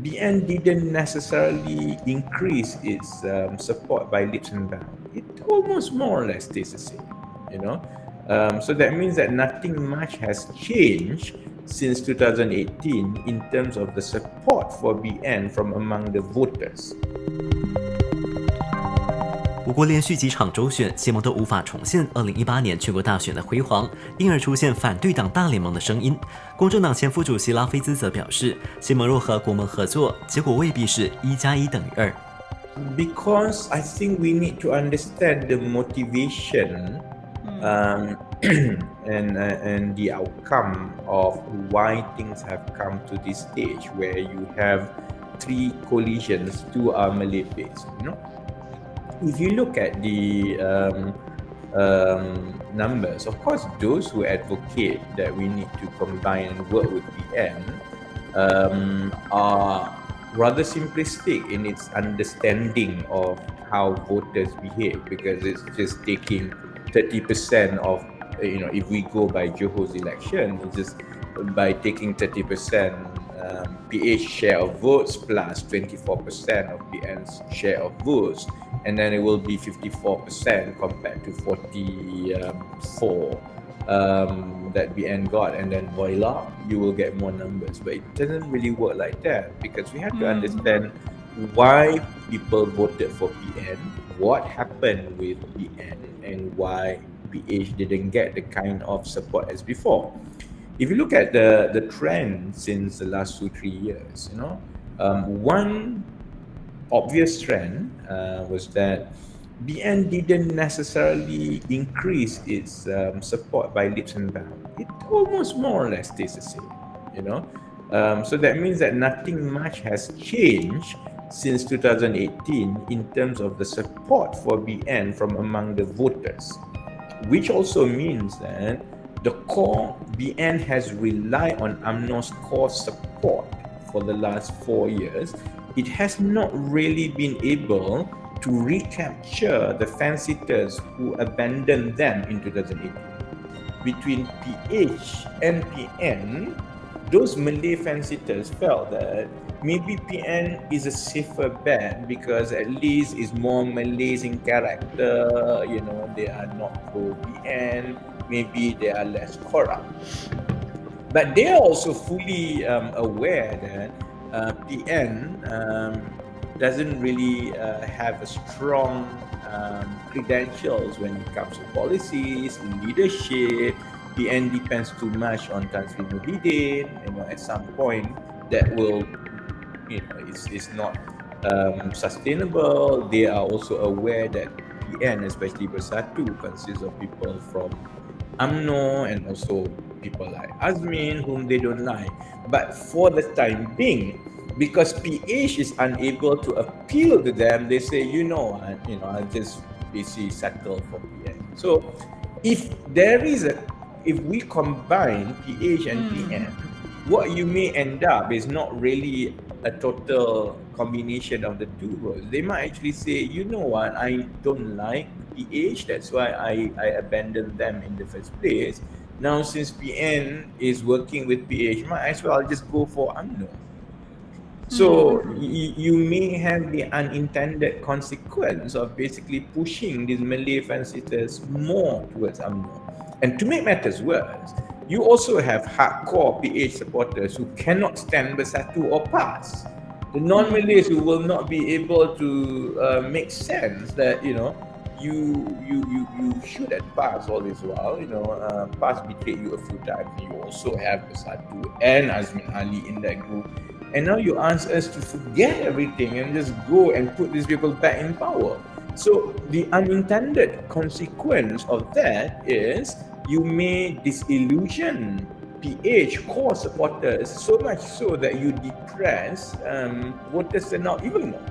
BN didn't necessarily increase its support by leaps and bounds. It almost more or less stays the same, you know. So that means that nothing much has changed since 2018 in terms of the support for BN from among the voters. 我国连续几场州选，希盟都无法重现2018年全国大选的辉煌，因而出现反对党大联盟的声音。公正党前副主席拉菲兹则表示，希盟若和国盟合作，结果未必是1+1等于2。Because I think we need to understand the motivation and the outcome of why things have come to this stage where you have 3 coalitions, 2 are Malay-based, you know. If you look at the numbers, of course, those who advocate that we need to combine and work with BN are rather simplistic in its understanding of how voters behave, because it's just taking 30% of, if we go by Johor's election, it's just by taking 30% PH share of votes plus 24% of BN's share of votes, and then it will be 54% compared to 44 that BN got, and then voila, you will get more numbers. But it doesn't really work like that, because we have to understand why people voted for BN, what happened with BN, and why PH didn't get the kind of support as before. If you look at the trend since the last 2-3 years, one obvious trend was that BN didn't necessarily increase its support by leaps and bounds. It almost more or less stays the same, So that means that nothing much has changed since 2018 in terms of the support for BN from among the voters, which also means that the core BN has relied on UMNO's core support for the last 4 years. It has not really been able to recapture the fence-sitters who abandoned them in 2018. Between PH and PN, those Malay fence-sitters felt that maybe PN is a safer bet because at least it's more Malays in character, they are not pro-PN, maybe they are less corrupt. But they are also fully aware that PN doesn't really have a strong credentials when it comes to policies, leadership. PN depends too much on Tan Sri Muhyiddin. At some point that will, it's not sustainable. They are also aware that PN, especially Bersatu, consists of people from UMNO and also people like Azmin, whom they don't like. But for the time being, because PH is unable to appeal to them, they say, I'll just basically settle for PN. So if we combine PH and PN, what you may end up is not really a total combination of the two votes. They might actually say, I don't like PH, that's why I abandoned them in the first place. Now, since PN is working with PH, might as well just go for UMNO. So you may have the unintended consequence of basically pushing these Malay fence-sitters more towards UMNO. And to make matters worse, you also have hardcore PH supporters who cannot stand Bersatu or PAS. The non-Malays who will not be able to make sense that, you should have PAS all this while. PAS betrayed you a few times. You also have Bersatu and Azmin Ali in that group. And now you ask us to forget everything and just go and put these people back in power. So the unintended consequence of that is you may disillusion PH core supporters so much so that you depress voters turnout even more.